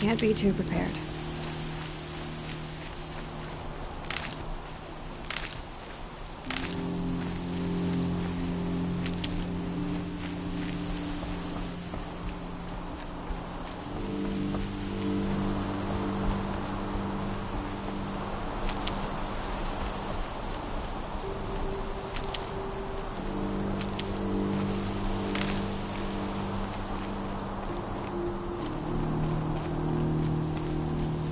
Can't be too prepared.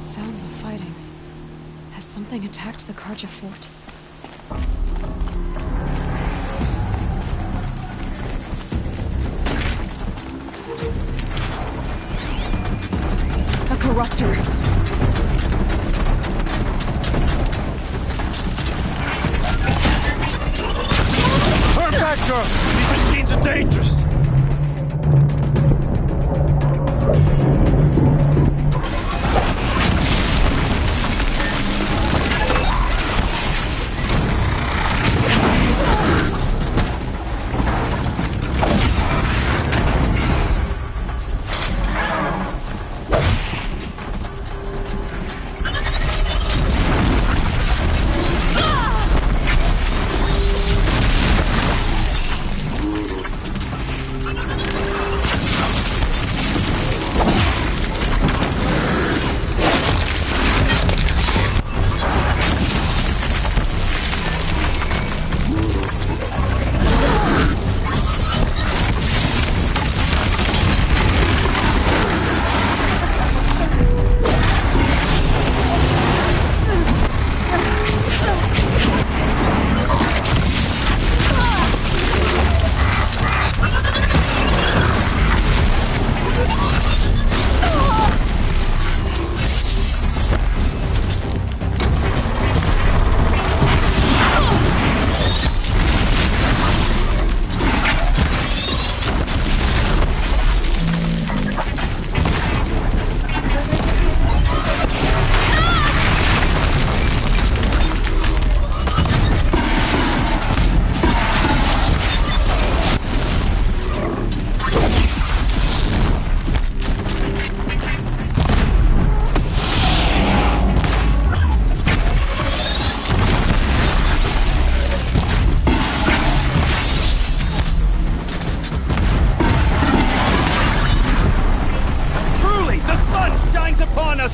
Sounds of fighting. Has something attacked the Karja fort? A corruptor! Turn back, girl! These machines are dangerous!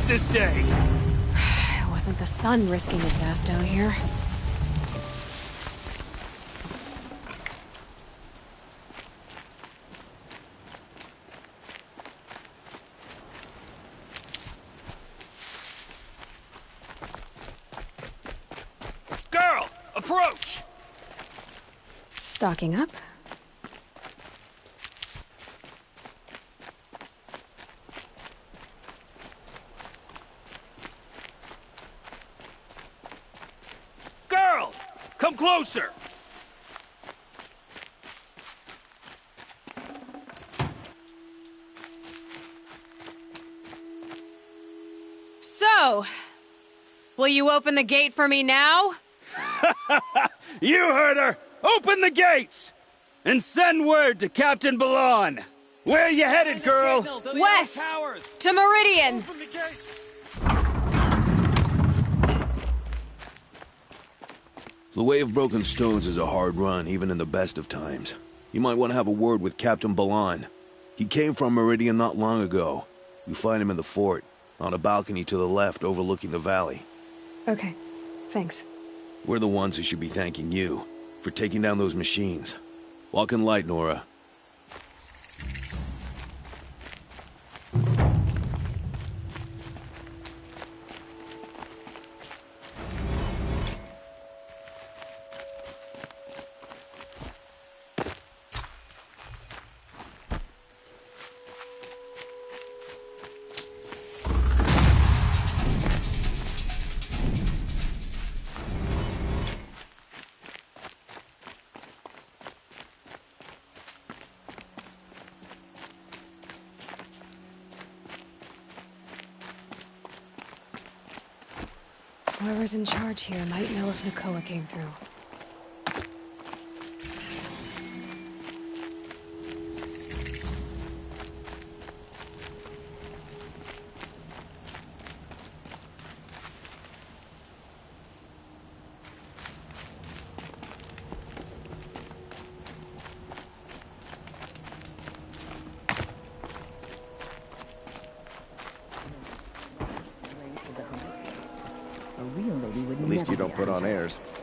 This day. It wasn't the sun risking its ass down here. Girl, approach! Stocking up. Come closer! So, will you open the gate for me now? You heard her! Open the gates! And send word to Captain Balan! Where you headed, girl? West! To Meridian! The Way of Broken Stones is a hard run, even in the best of times. You might want to have a word with Captain Balan. He came from Meridian not long ago. You find him in the fort, on a balcony to the left overlooking the valley. Okay, thanks. We're the ones who should be thanking you for taking down those machines. Walk in light, Nora. Whoever's in charge here might know if Nakoa came through. A real lady would At least never you don't be put on unjust. airs.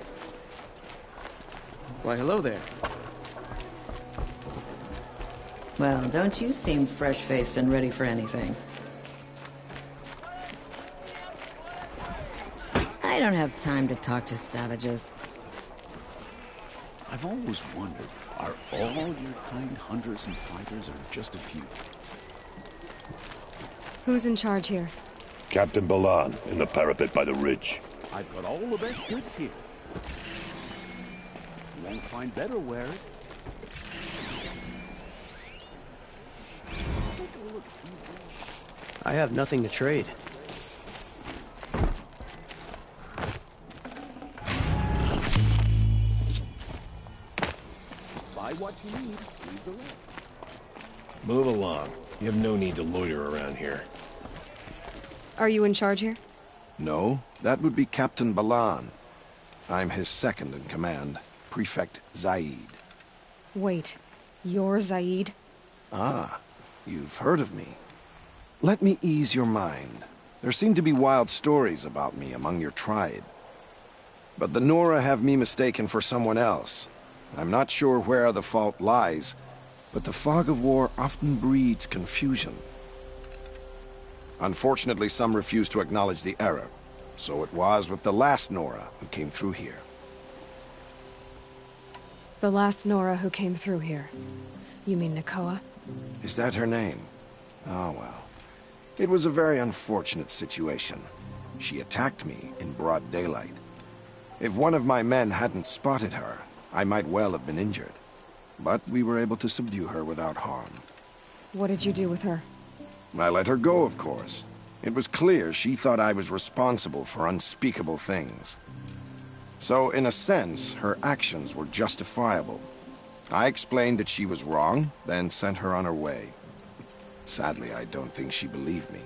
Why, hello there. Well, don't you seem fresh-faced and ready for anything. I don't have time to talk to savages. I've always wondered, are all your kind hunters and fighters, or just a few? Who's in charge here? Captain Balan, in the parapet by the ridge. I've got all of that good here. You won't find better wares. I have nothing to trade. Buy what you need, leave the rest. Move along. You have no need to loiter around here. Are you in charge here? No, that would be Captain Balan. I'm his second in command, Prefect Zaid. Wait, you're Zaid? Ah, you've heard of me. Let me ease your mind. There seem to be wild stories about me among your tribe. But the Nora have me mistaken for someone else. I'm not sure where the fault lies, but the fog of war often breeds confusion. Unfortunately, some refuse to acknowledge the error. So it was with the last Nora who came through here. The last Nora who came through here. You mean Nakoa? Is that her name? Oh, well. It was a very unfortunate situation. She attacked me in broad daylight. If one of my men hadn't spotted her, I might well have been injured. But we were able to subdue her without harm. What did you do with her? I let her go, of course. It was clear she thought I was responsible for unspeakable things. So, in a sense, her actions were justifiable. I explained that she was wrong, then sent her on her way. Sadly, I don't think she believed me.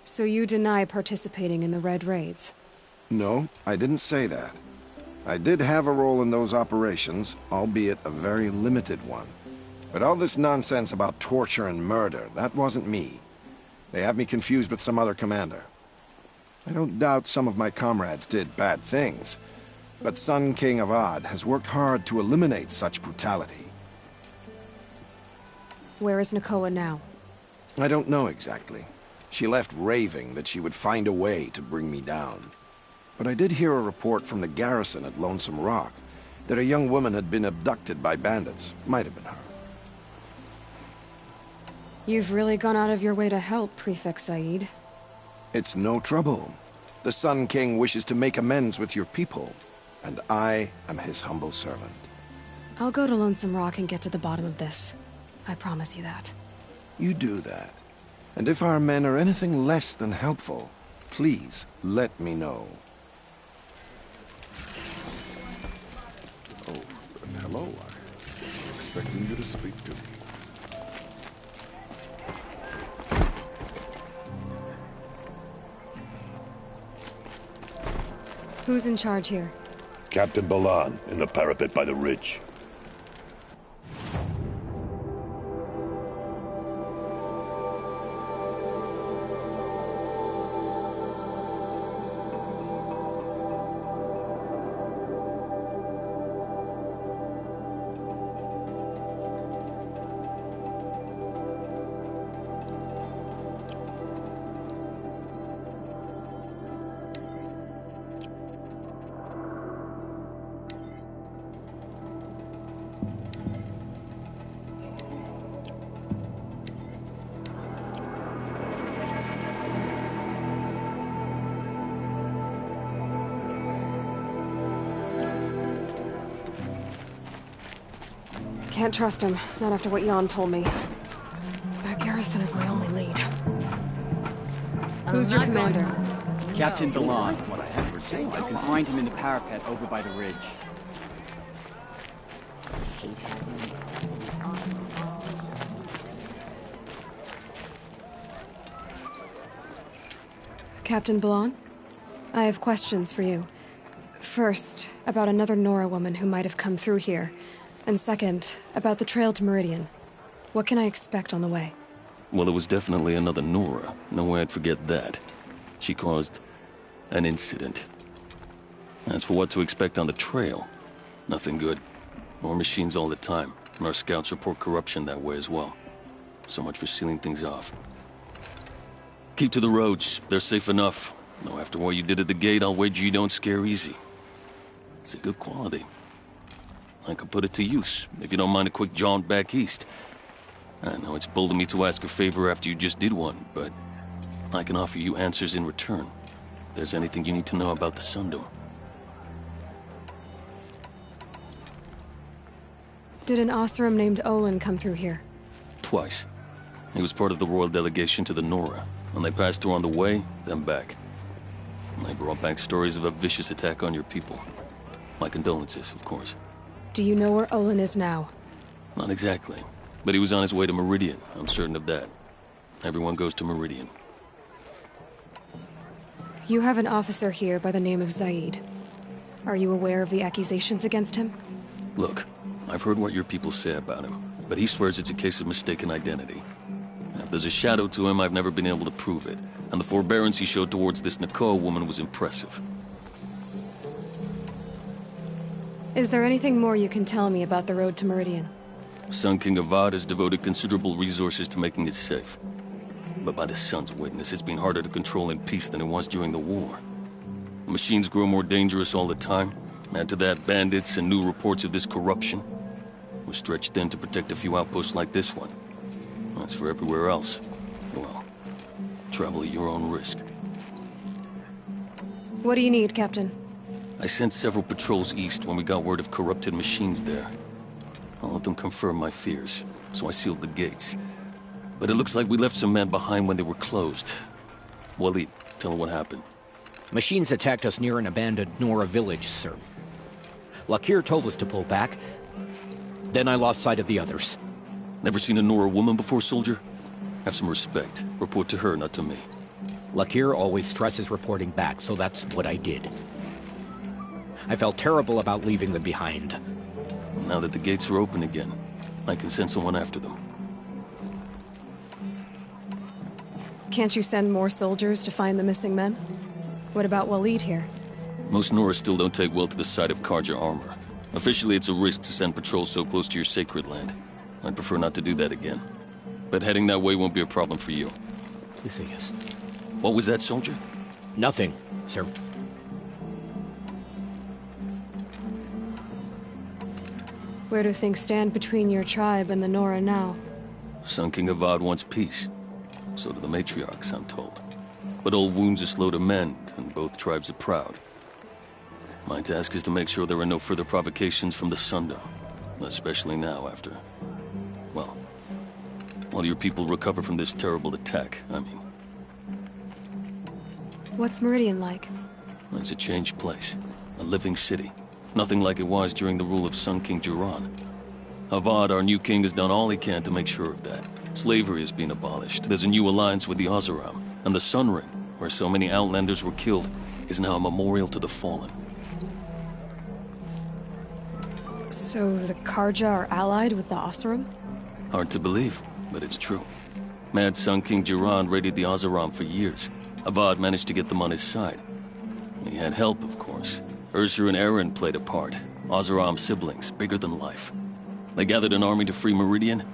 So you deny participating in the Red Raids? No, I didn't say that. I did have a role in those operations, albeit a very limited one. But all this nonsense about torture and murder, that wasn't me. They have me confused with some other commander. I don't doubt some of my comrades did bad things, but Sun King Avad has worked hard to eliminate such brutality. Where is Nakoa now? I don't know exactly. She left raving that she would find a way to bring me down. But I did hear a report from the garrison at Lonesome Rock that a young woman had been abducted by bandits. Might have been her. You've really gone out of your way to help, Prefect Zaid. It's no trouble. The Sun King wishes to make amends with your people, and I am his humble servant. I'll go to Lonesome Rock and get to the bottom of this. I promise you that. You do that. And if our men are anything less than helpful, please let me know. Oh, hello. I was expecting you to speak to me. Who's in charge here? Captain Balan, in the parapet by the ridge. Can't trust him, not after what Jan told me. That garrison is my only lead. Who's your commander? Captain Balan. What I have for say, you can find him in the parapet over by the ridge. Captain Balan? I have questions for you. First, about another Nora woman who might have come through here. And second, about the trail to Meridian. What can I expect on the way? Well, it was definitely another Nora. No way I'd forget that. She caused an incident. As for what to expect on the trail, nothing good. More machines all the time, and our scouts report corruption that way as well. So much for sealing things off. Keep to the roads. They're safe enough. Though after what you did at the gate, I'll wager you don't scare easy. It's a good quality. I could put it to use, if you don't mind a quick jaunt back east. I know it's bold of me to ask a favor after you just did one, but I can offer you answers in return. If there's anything you need to know about the Sundom. Did an Oseram named Olin come through here? Twice. He was part of the royal delegation to the Nora, and they passed through on the way, then back. And they brought back stories of a vicious attack on your people. My condolences, of course. Do you know where Olin is now? Not exactly, but he was on his way to Meridian, I'm certain of that. Everyone goes to Meridian. You have an officer here by the name of Zaid. Are you aware of the accusations against him? Look, I've heard what your people say about him, but he swears it's a case of mistaken identity. If there's a shadow to him, I've never been able to prove it, and the forbearance he showed towards this Nakoa woman was impressive. Is there anything more you can tell me about the road to Meridian? Sun King Avad has devoted considerable resources to making it safe. But by the Sun's witness, it's been harder to control in peace than it was during the war. The machines grow more dangerous all the time. Add to that bandits and new reports of this corruption. We're stretched thin to protect a few outposts like this one. As for everywhere else, well, travel at your own risk. What do you need, Captain? I sent several patrols east when we got word of corrupted machines there. I'll let them confirm my fears, so I sealed the gates. But it looks like we left some men behind when they were closed. Waleed, tell them what happened. Machines attacked us near an abandoned Nora village, sir. Lakir told us to pull back. Then I lost sight of the others. Never seen a Nora woman before, soldier? Have some respect. Report to her, not to me. Lakir always stresses reporting back, so that's what I did. I felt terrible about leaving them behind. Now that the gates are open again, I can send someone after them. Can't you send more soldiers to find the missing men? What about Waleed here? Most Nora still don't take well to the sight of Karja armor. Officially, it's a risk to send patrols so close to your sacred land. I'd prefer not to do that again. But heading that way won't be a problem for you. Please say yes. What was that, soldier? Nothing, sir. Where do things stand between your tribe and the Nora now? Sun King Avad wants peace. So do the matriarchs, I'm told. But old wounds are slow to mend, and both tribes are proud. My task is to make sure there are no further provocations from the Sundom. Especially now, after... well, while your people recover from this terrible attack, I mean. What's Meridian like? It's a changed place. A living city. Nothing like it was during the rule of Sun King Jiran. Avad, our new king, has done all he can to make sure of that. Slavery has been abolished. There's a new alliance with the Oseram. And the Sun Ring, where so many Outlanders were killed, is now a memorial to the fallen. So the Karja are allied with the Oseram? Hard to believe, but it's true. Mad Sun King Jiran raided the Oseram for years. Avad managed to get them on his side. He had help, of course. Ursur and Eren played a part. Oseram siblings, bigger than life. They gathered an army to free Meridian.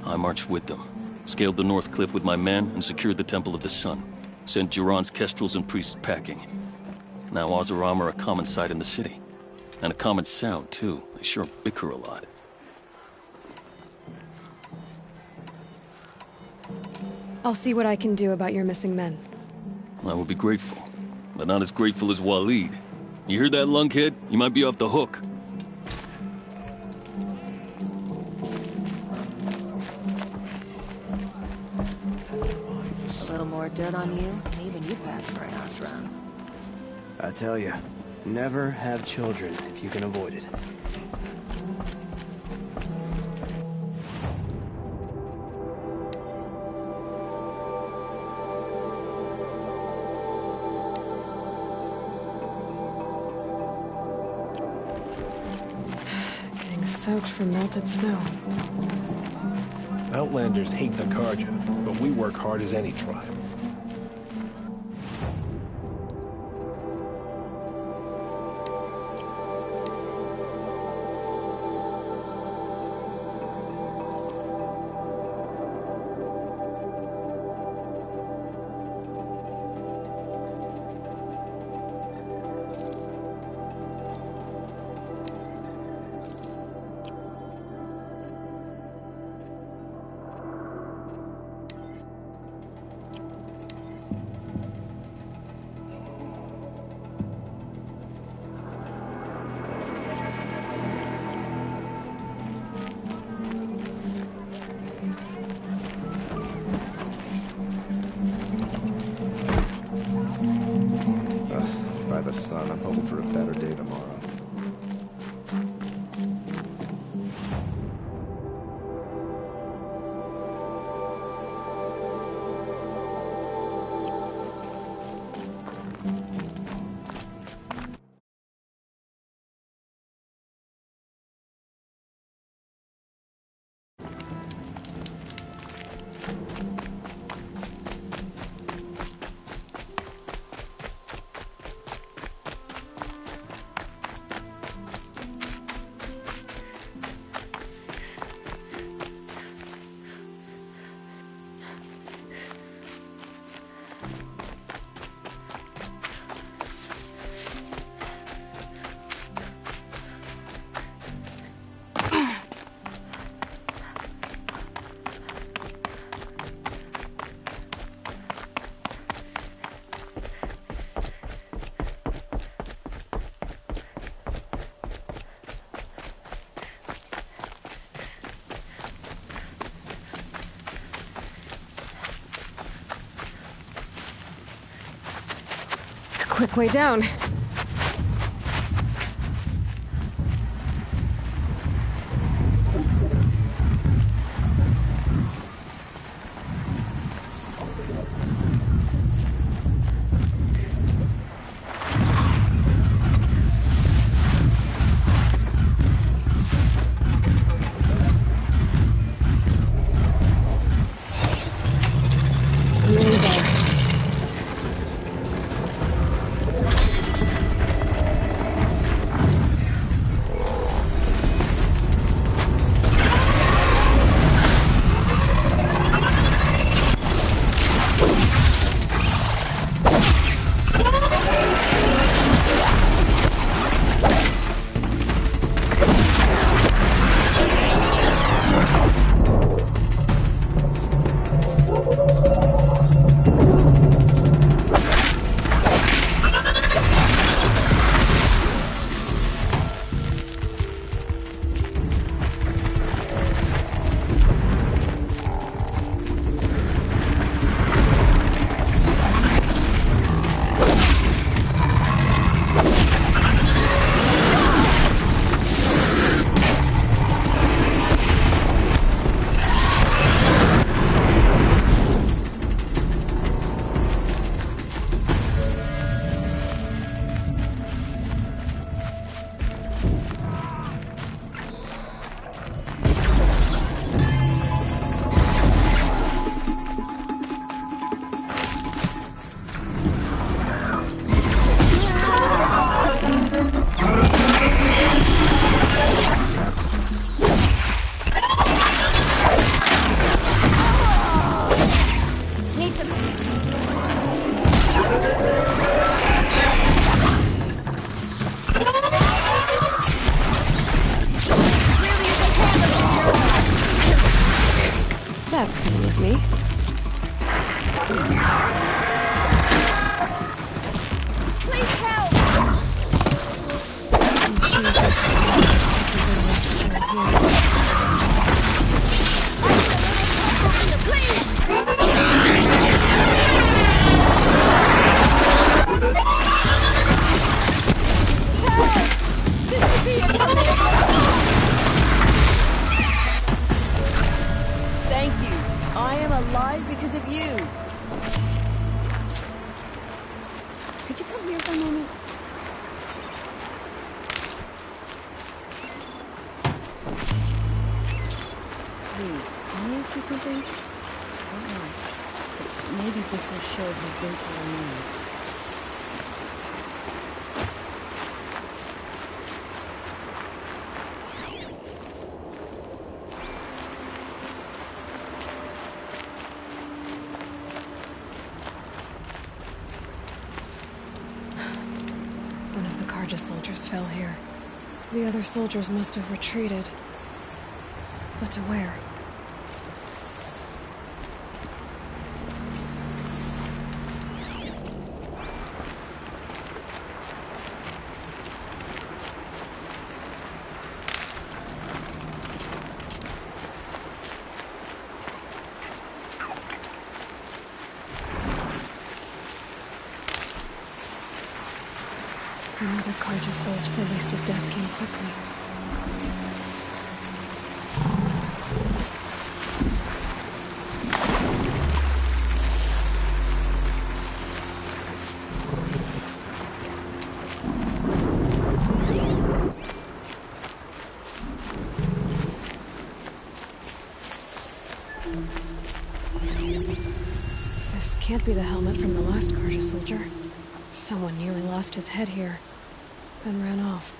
I marched with them. Scaled the North Cliff with my men and secured the Temple of the Sun. Sent Jiran's kestrels and priests packing. Now Oseram are a common sight in the city. And a common sound, too. They sure bicker a lot. I'll see what I can do about your missing men. I will be grateful. But not as grateful as Waleed. You hear that, lunkhead? You might be off the hook. A little more dirt on you, and even you pass for an Oseram. I tell you, never have children if you can avoid it. Getting soaked from melted snow. Outlanders hate the Carja, but we work hard as any tribe. By the sun, I'm hoping for a better day tomorrow. Quick way down. Nearly there. That's fine with me. Please help! Thank you. I am alive because of you. Could you come here for a moment? Please, can you ask you something? Maybe this will show how great I am. One of the Karja soldiers fell here. The other soldiers must have retreated. But to where? Another Karja soldier, at least his death came quickly. This can't be the helmet from the last Karja soldier. Someone nearly lost his head here, then ran off.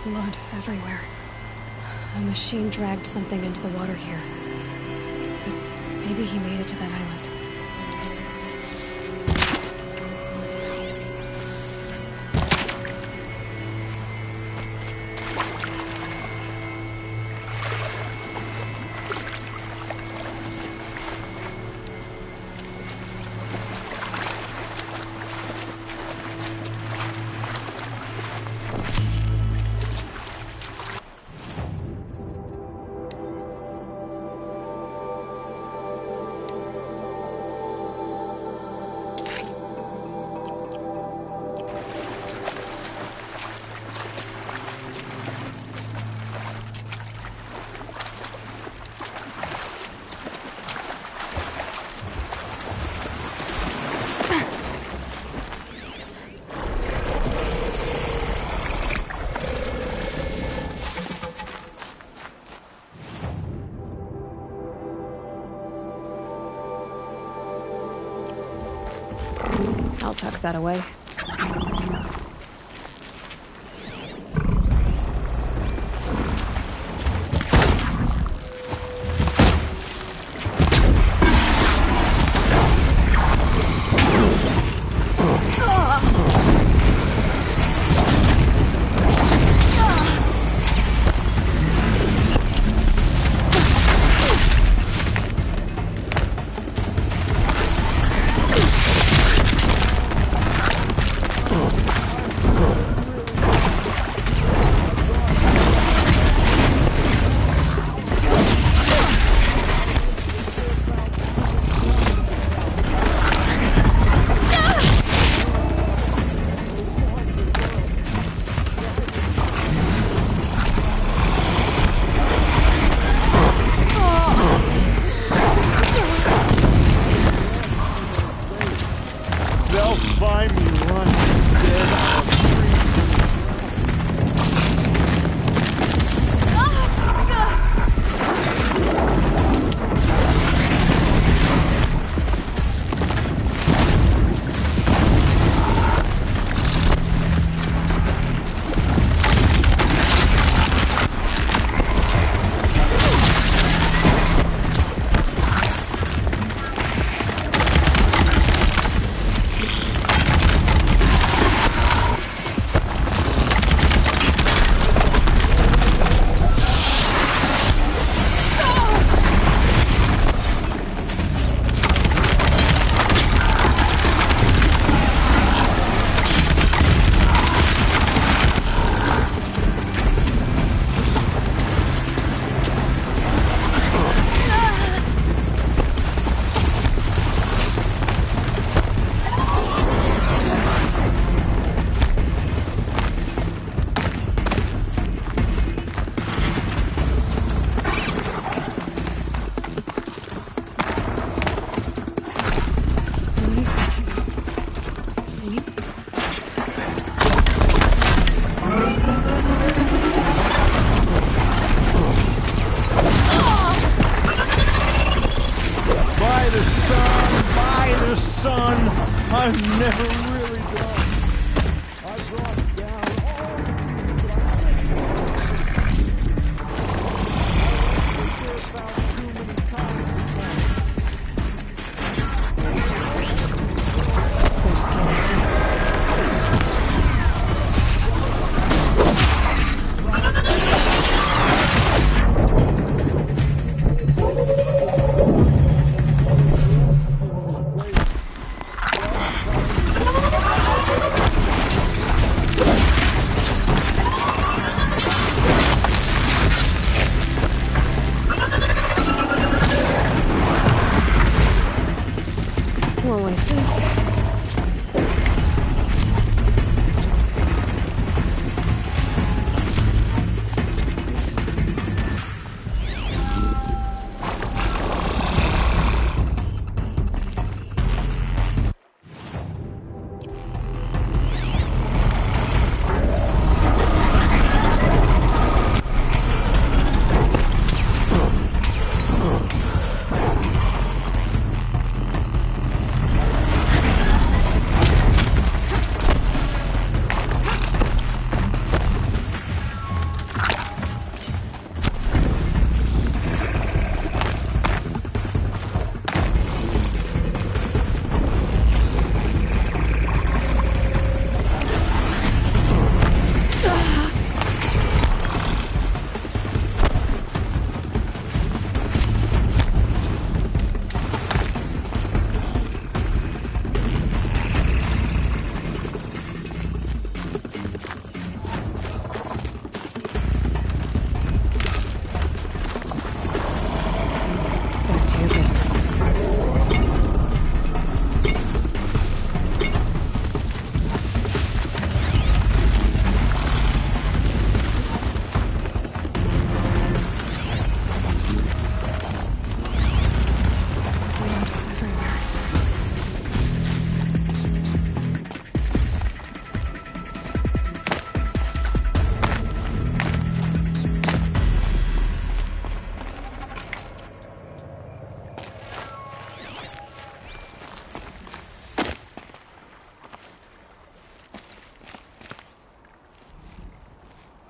Blood everywhere. A machine dragged something into the water here. But maybe he made it to that island. I'll tuck that away. son! I've never really done. I've brought down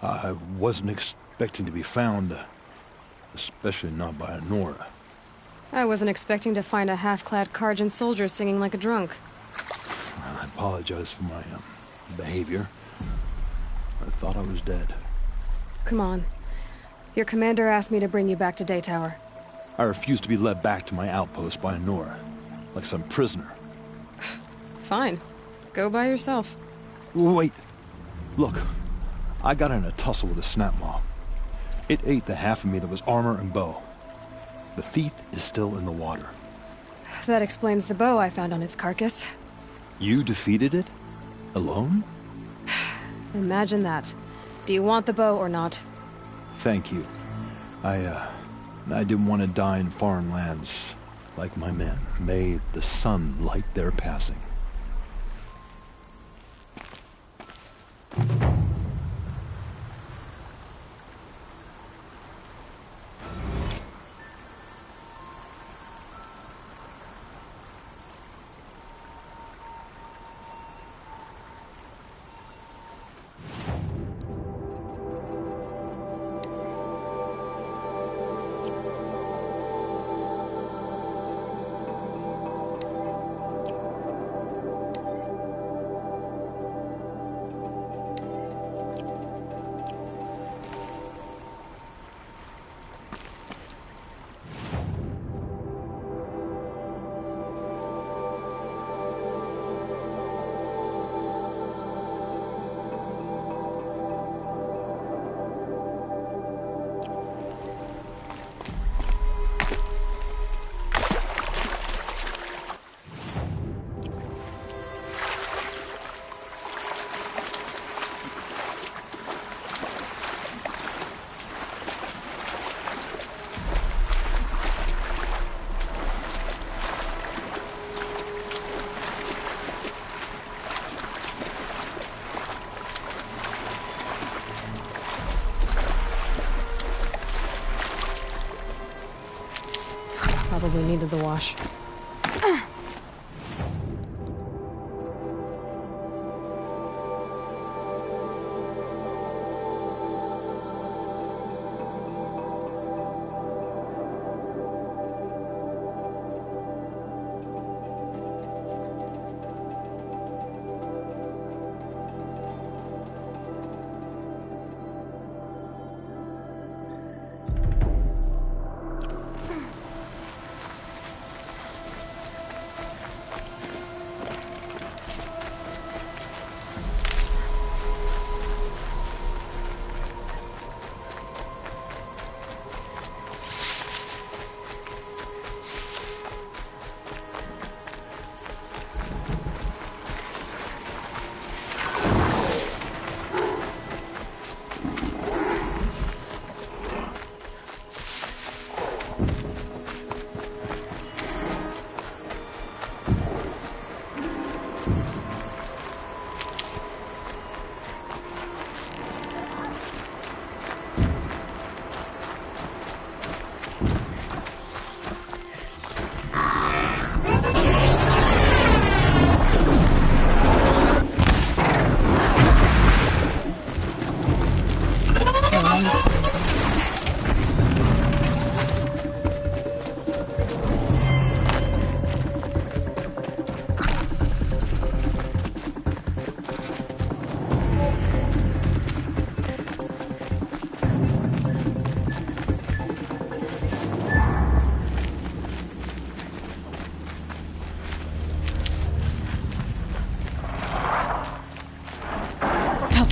I wasn't expecting to be found, especially not by Nora. I wasn't expecting to find a half-clad Karjan soldier singing like a drunk. I apologize for my behavior. I thought I was dead. Come on. Your commander asked me to bring you back to Daytower. I refused to be led back to my outpost by Nora, like some prisoner. Fine. Go by yourself. Wait. Look. I got in a tussle with a snapmaw. It ate the half of me that was armor and bow. The thief is still in the water. That explains the bow I found on its carcass. You defeated it? Alone? Imagine that. Do you want the bow or not? Thank you. I didn't want to die in foreign lands like my men. May the sun light their passing. Probably needed the wash.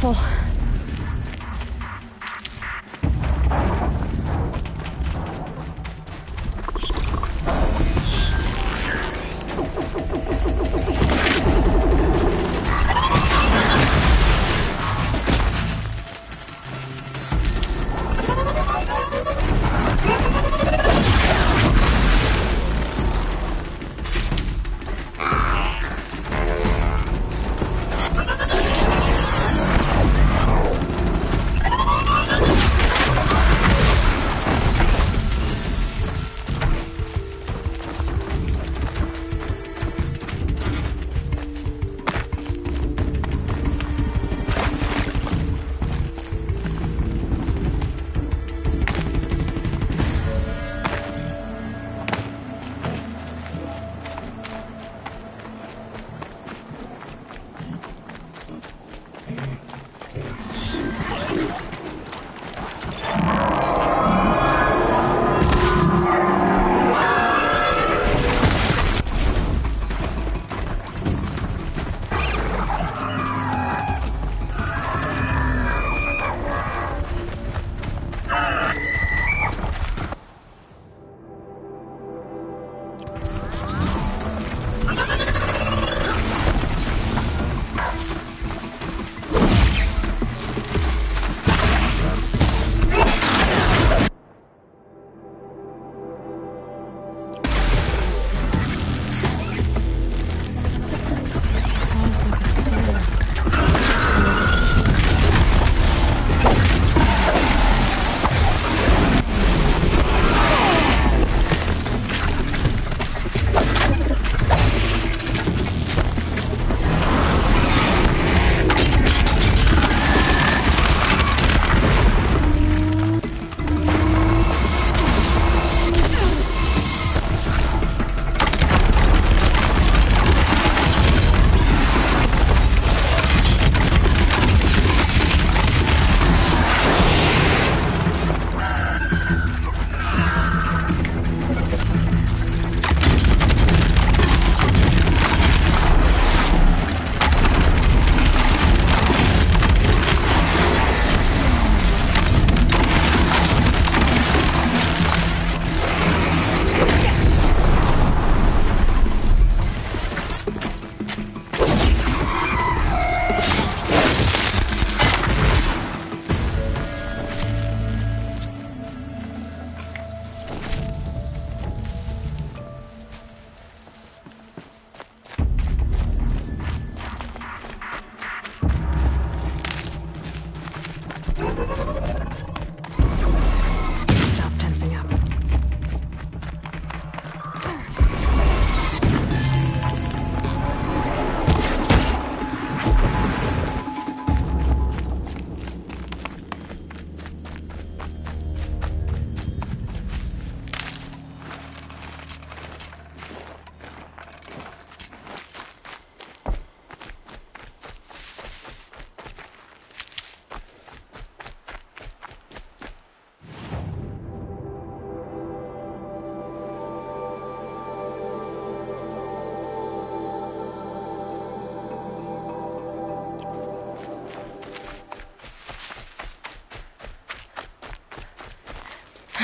careful.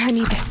I need this.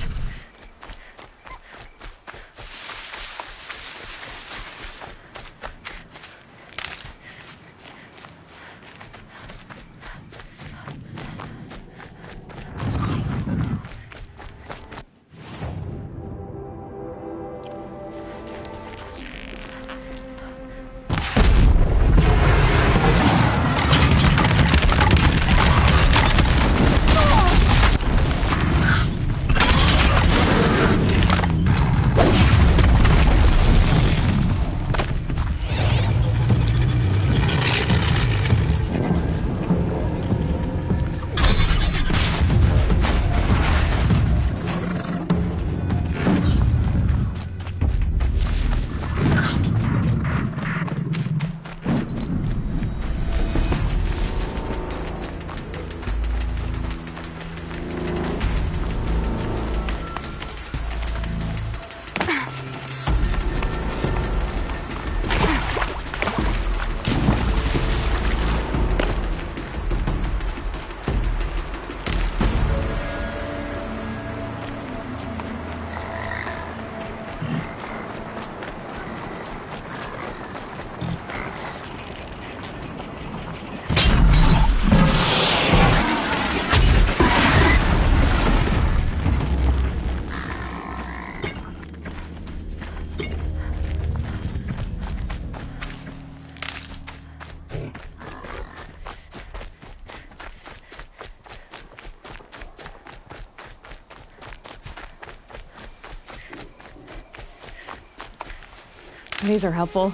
These are helpful.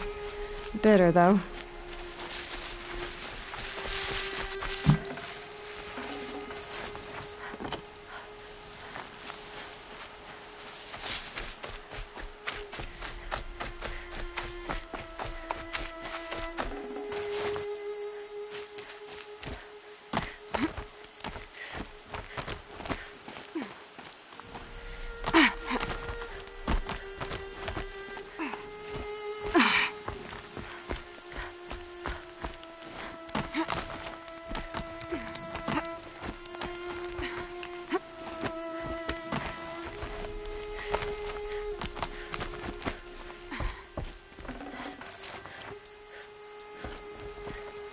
Bitter, though.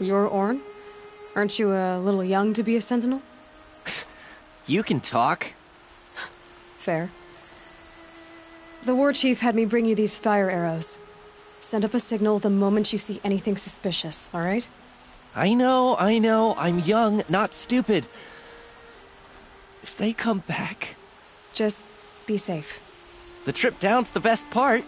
You're Orn? Aren't you a little young to be a sentinel? You can talk. Fair. The war chief had me bring you these fire arrows. Send up a signal the moment you see anything suspicious, all right? I know. I'm young, not stupid. If they come back... Just be safe. The trip down's the best part.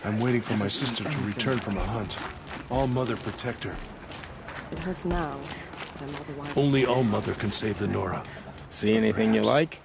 I'm waiting for my sister to return from a hunt. All-Mother protect her. It hurts now, but I'm otherwise... Only All-Mother can save the Nora. See anything you like?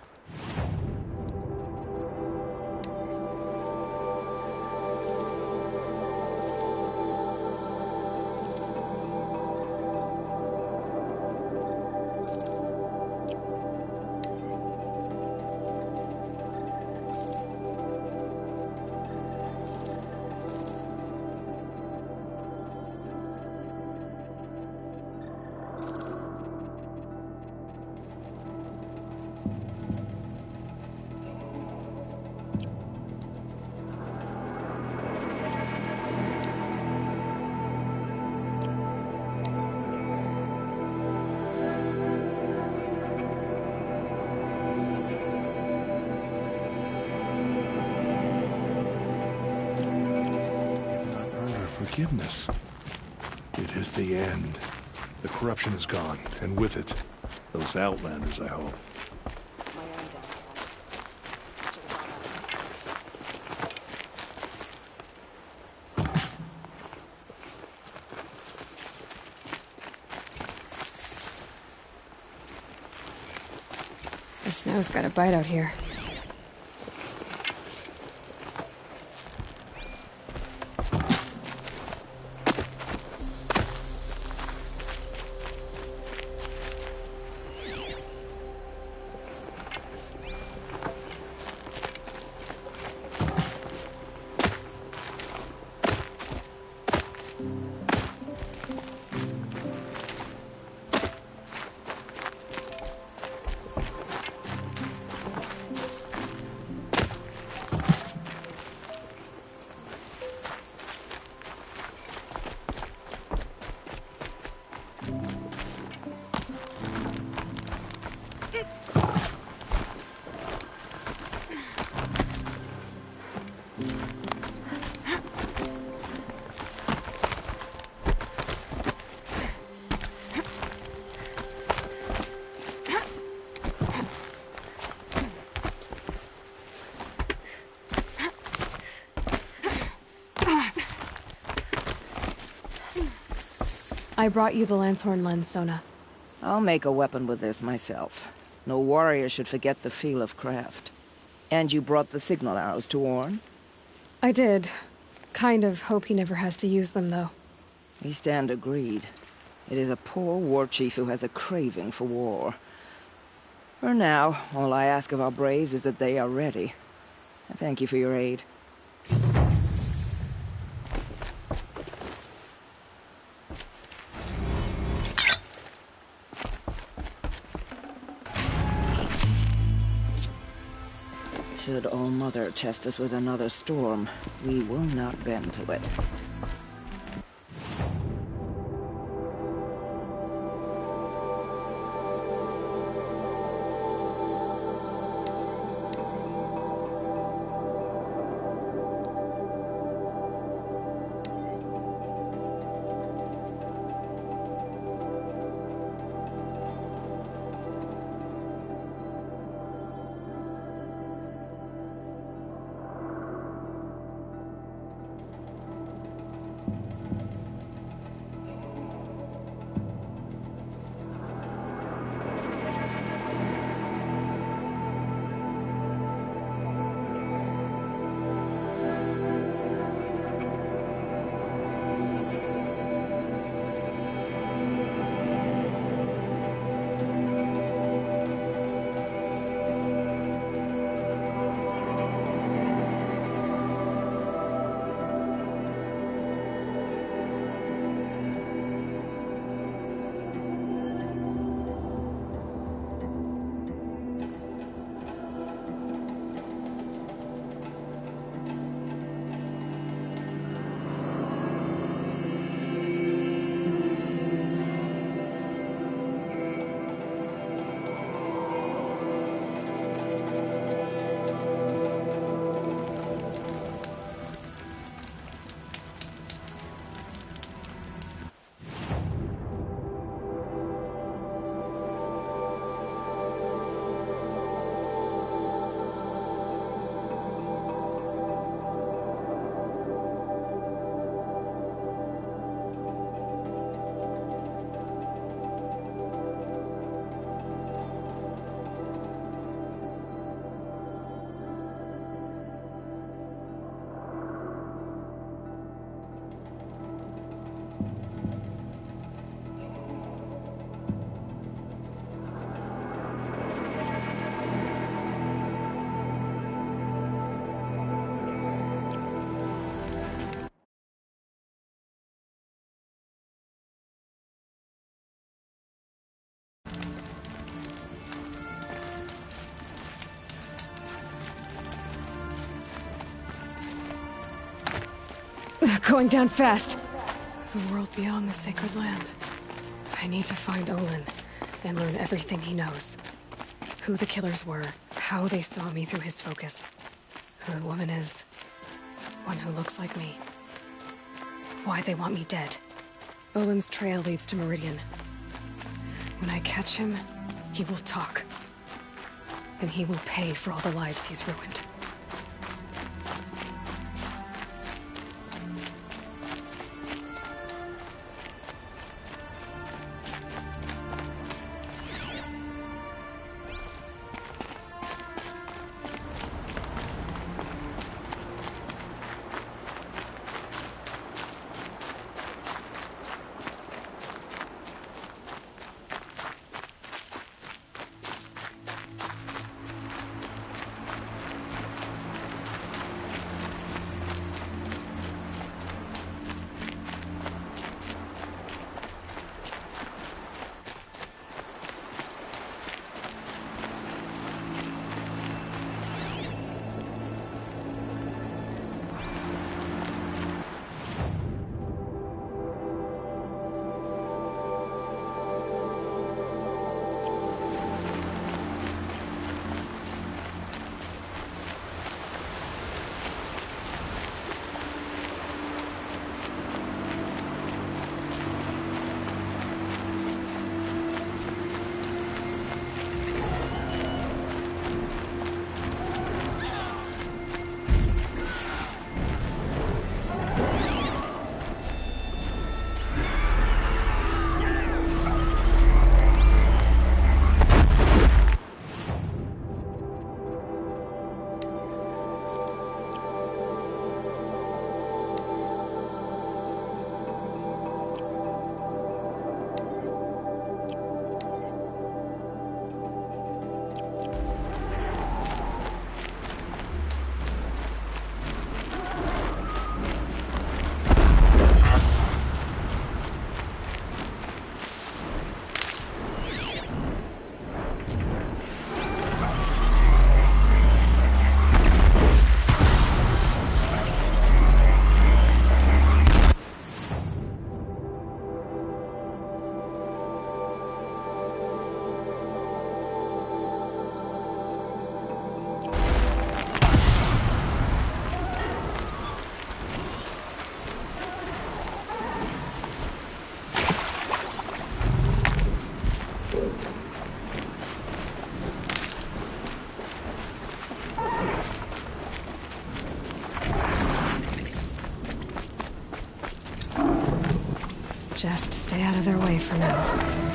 Forgiveness. It is the end. The corruption is gone, and with it, those Outlanders, I hope. The snow's got a bite out here. I brought you the Lancehorn lens, Sona. I'll make a weapon with this myself. No warrior should forget the feel of craft. And you brought the signal arrows to Orn? I did. Kind of hope he never has to use them, though. We stand agreed. It is a poor war chief who has a craving for war. For now, all I ask of our braves is that they are ready. I thank you for your aid. Should All-Mother test us with another storm, we will not bend to it. Going down fast. The world beyond the sacred land. I need to find Olin and learn everything he knows. Who the killers were, how they saw me through his focus, who the woman is, one who looks like me, why they want me dead. Olin's trail leads to Meridian. When I catch him, he will talk. Then he will pay for all the lives he's ruined. Just stay out of their way for now.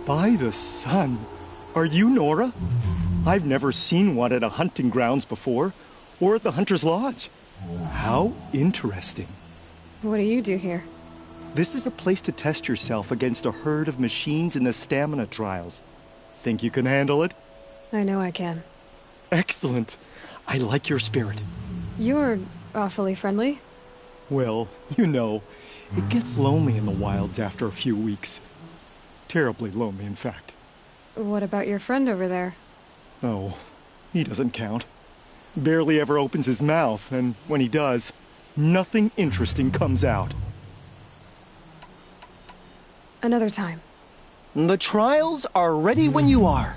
By the sun! Are you Nora? I've never seen one at a hunting grounds before, or at the Hunter's Lodge. How interesting. What do you do here? This is a place to test yourself against a herd of machines in the stamina trials. Think you can handle it? I know I can. Excellent. I like your spirit. You're awfully friendly. Well, you know, it gets lonely in the wilds after a few weeks. Terribly lonely, in fact. What about your friend over there? Oh, he doesn't count. Barely ever opens his mouth, and when he does, nothing interesting comes out. Another time. The trials are ready when you are.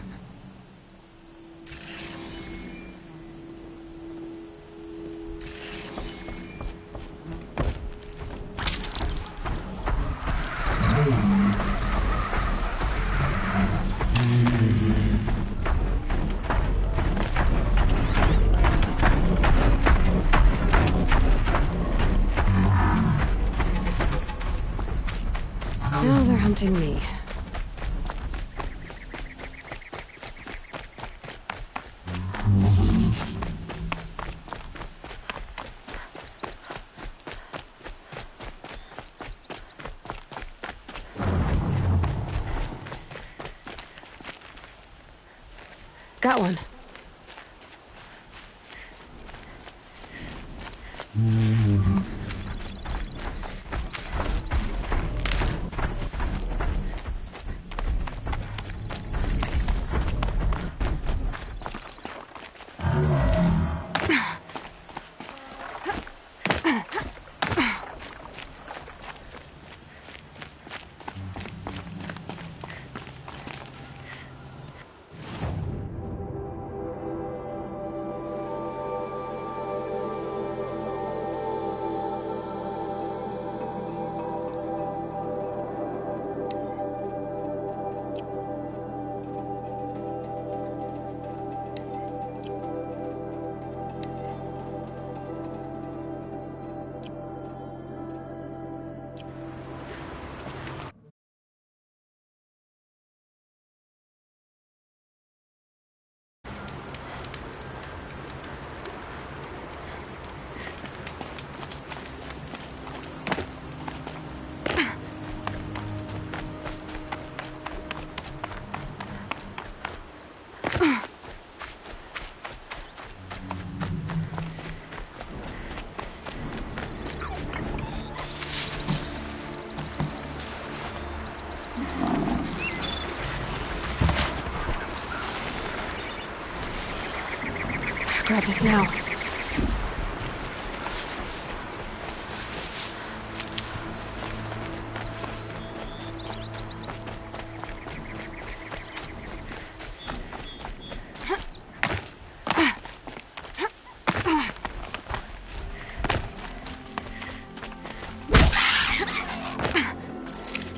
Now they're hunting me. Got one. Grab this now.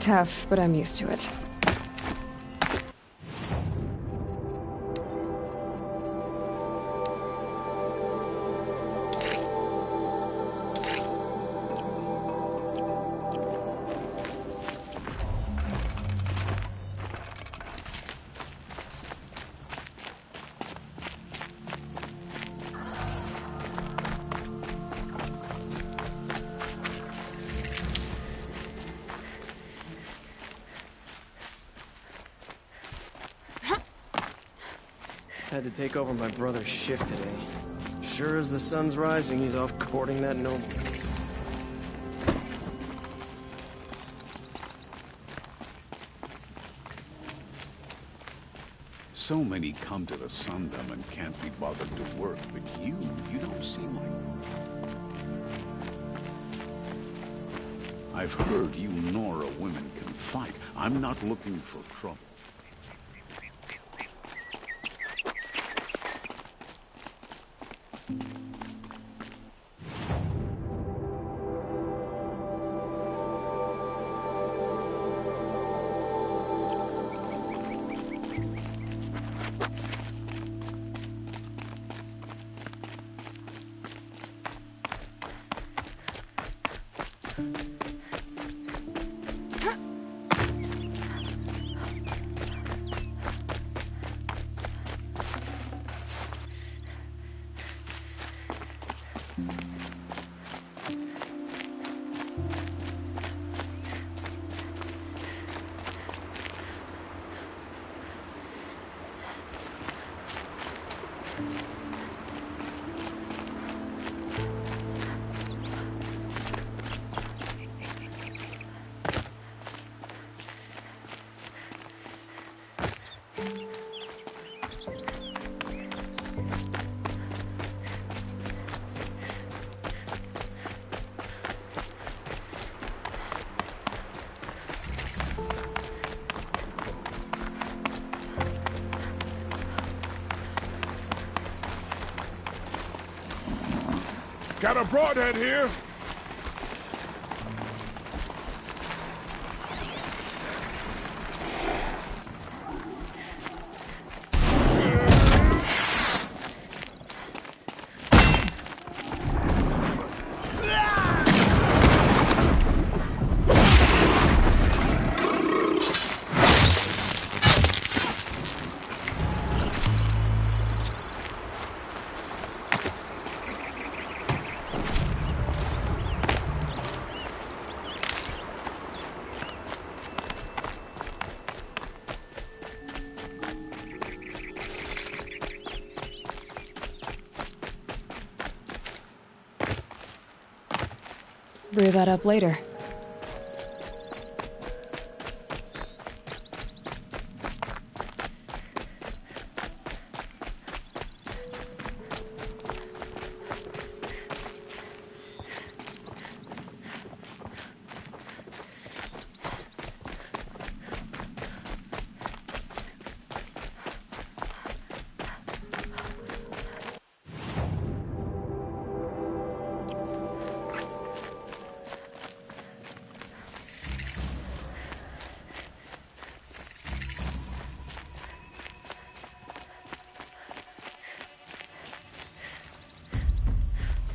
Tough, but I'm used to it. Had to take over my brother's shift today. Sure as the sun's rising, he's off courting that noble. So many come to the Sundom and can't be bothered to work, but you don't seem like them. I've heard you Nora women can fight. I'm not looking for trouble. Got a broadhead here. Brew that up later.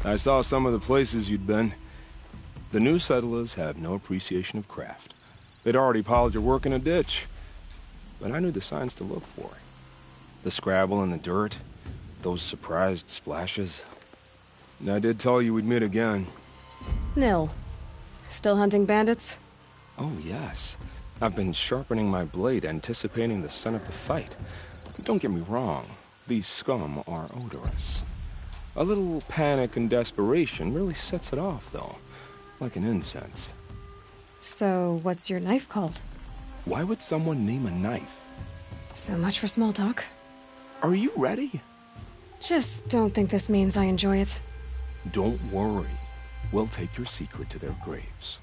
I saw some of the places you'd been. The new settlers have no appreciation of craft. They'd already piled your work in a ditch. But I knew the signs to look for. The scrabble in the dirt, those surprised splashes. I did tell you we'd meet again. Nil. Still hunting bandits? Oh, yes. I've been sharpening my blade, anticipating the son of the fight. Don't get me wrong. These scum are odorous. A little panic and desperation really sets it off, though. Like an incense. So, what's your knife called? Why would someone name a knife? So much for small talk. Are you ready? Just don't think this means I enjoy it. Don't worry. We'll take your secret to their graves.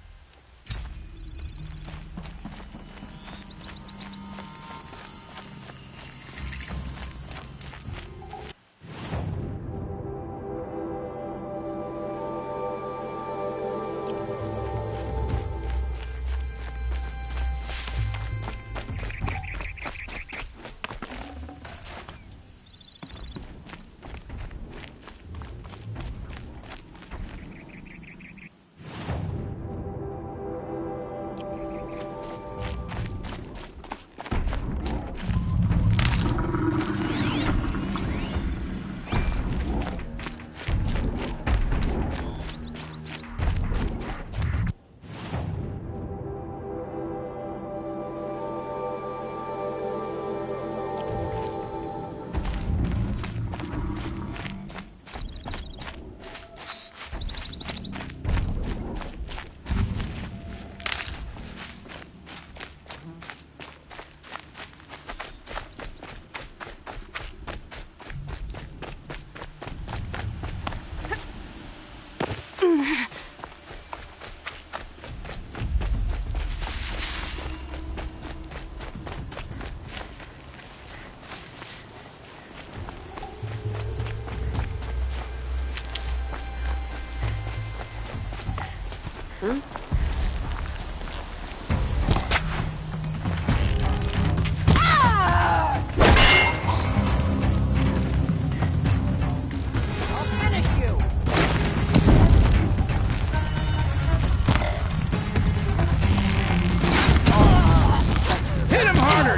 Hmm?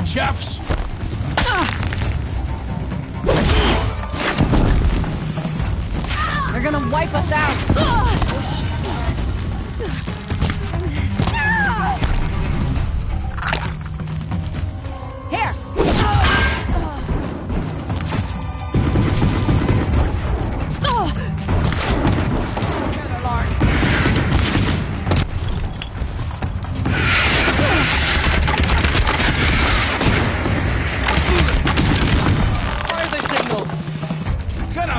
Chaps! They're gonna wipe us out! Here!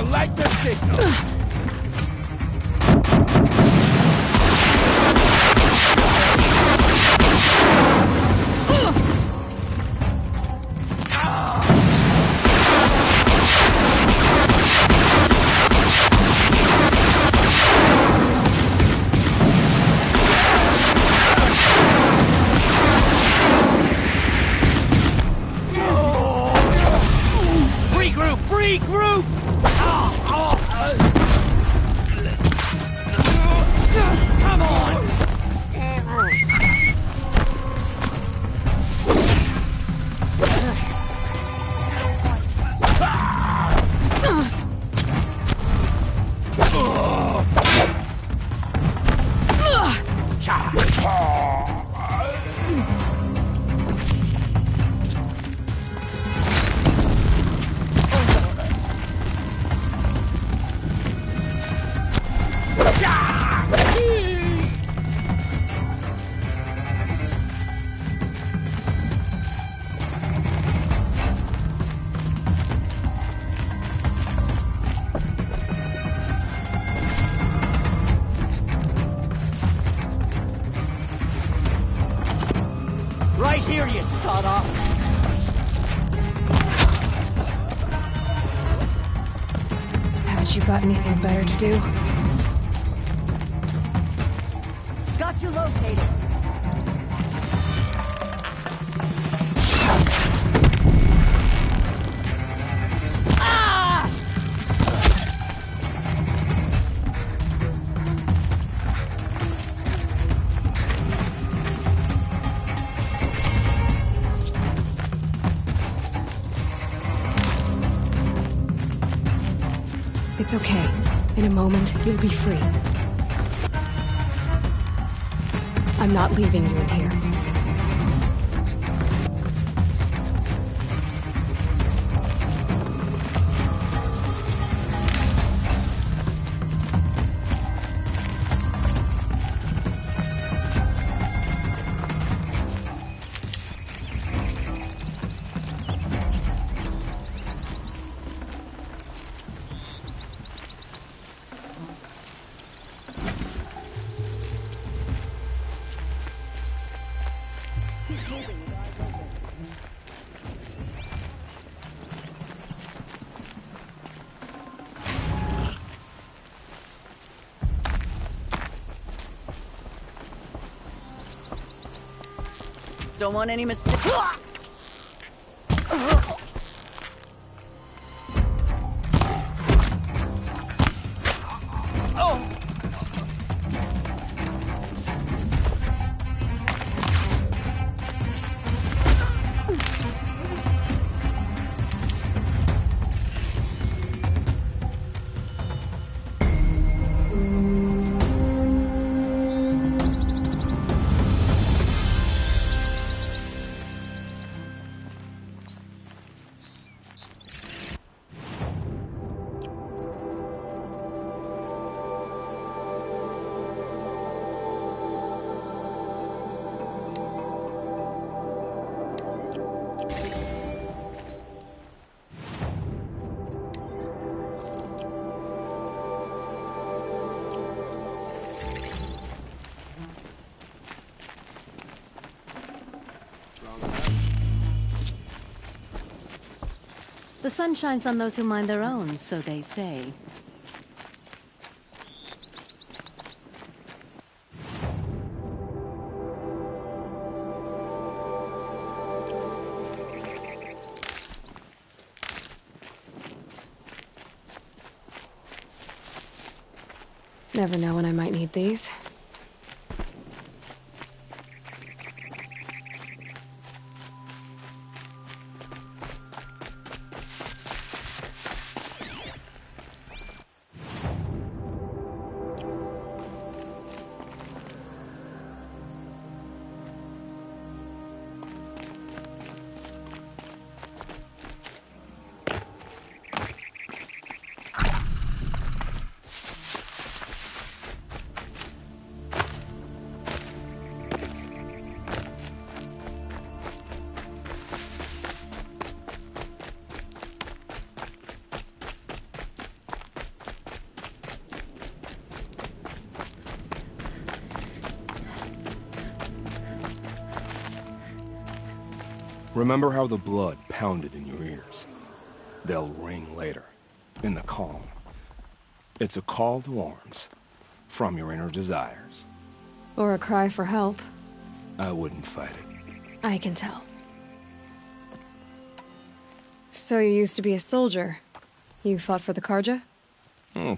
Like the signal. Regroup! Regroup! Come on! Right here, you sawed-off! Haven't you got anything better to do? Got you located. It's okay. In a moment, you'll be free. I'm not leaving you in here. Don't want any mistakes. The sun shines on those who mind their own, so they say. Never know when I might need these. Remember how the blood pounded in your ears? They'll ring later, in the calm. It's a call to arms, from your inner desires. Or a cry for help. I wouldn't fight it. I can tell. So you used to be a soldier. You fought for the Carja?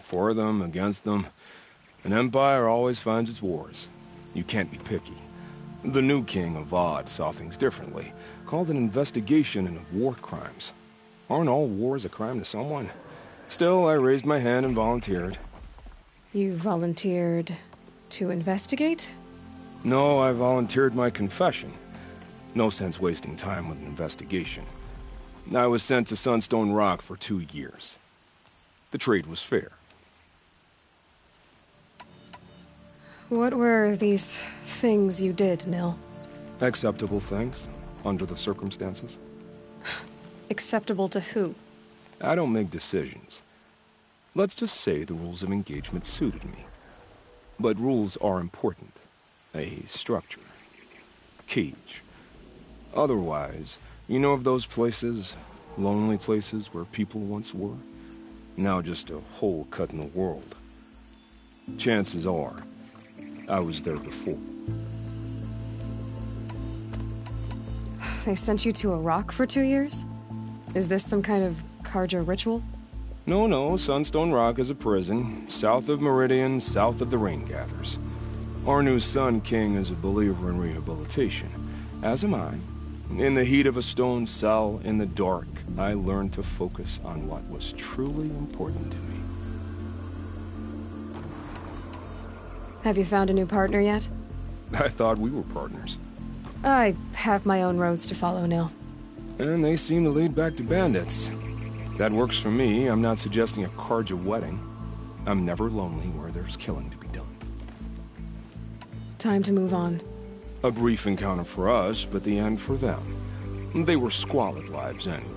For them, against them. An empire always finds its wars. You can't be picky. The new king of Avad saw things differently. Called an investigation into war crimes. Aren't all wars a crime to someone? Still, I raised my hand and volunteered. You volunteered to investigate? No, I volunteered my confession. No sense wasting time with an investigation. I was sent to Sunstone Rock for 2 years. The trade was fair. What were these things you did, Nil? Acceptable things, under the circumstances. Acceptable to who? I don't make decisions. Let's just say the rules of engagement suited me. But rules are important. A structure. Cage. Otherwise, you know of those places, lonely places where people once were? Now just a hole cut in the world. Chances are, I was there before. They sent you to a rock for 2 years? Is this some kind of Carja ritual? No, Sunstone Rock is a prison, south of Meridian, south of the Raingathers. Our new Sun King is a believer in rehabilitation, as am I. In the heat of a stone cell, in the dark, I learned to focus on what was truly important to me. Have you found a new partner yet? I thought we were partners. I have my own roads to follow, Nil. And they seem to lead back to bandits. That works for me. I'm not suggesting a Carja wedding. I'm never lonely where there's killing to be done. Time to move on. A brief encounter for us, but the end for them. They were squalid lives anyway.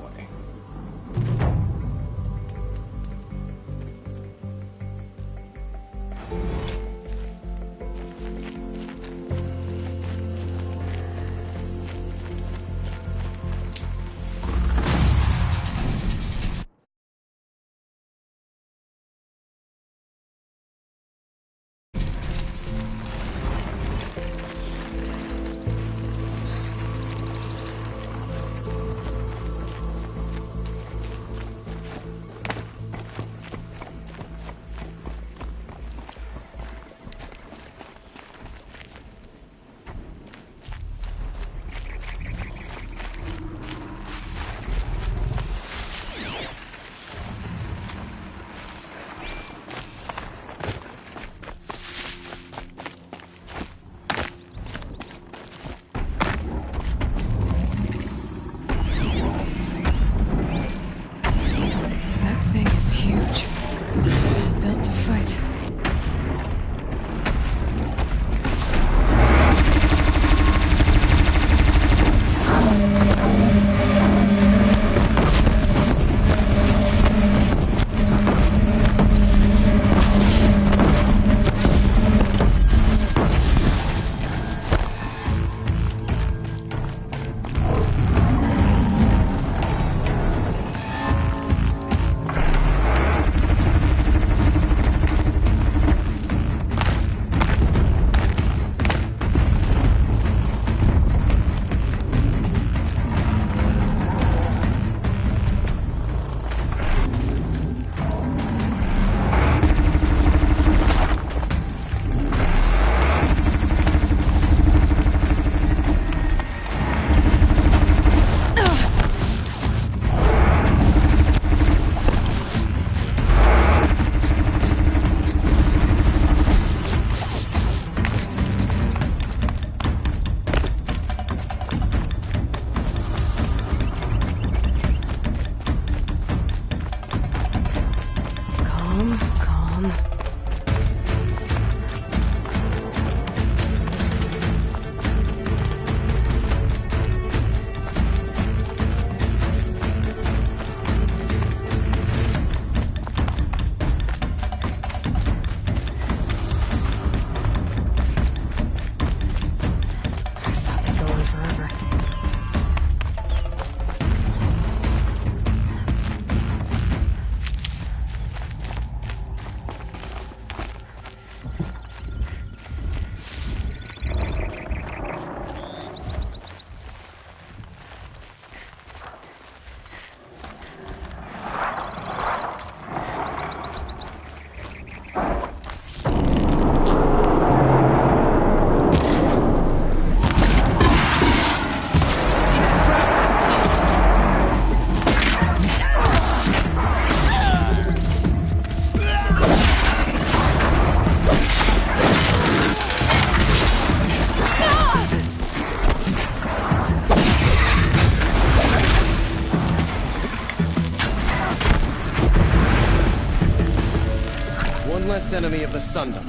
enemy of the Sundom.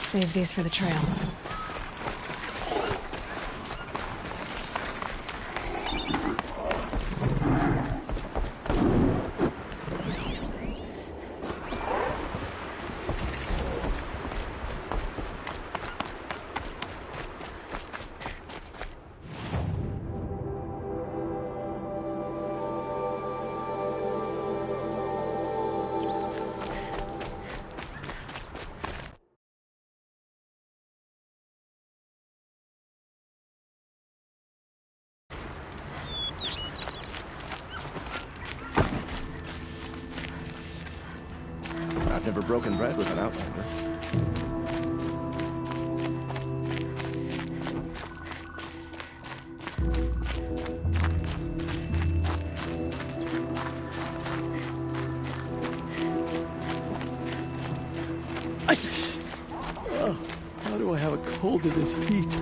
Save these for the trail. I've never broken bread with an outlander. How do I have a cold in this heat?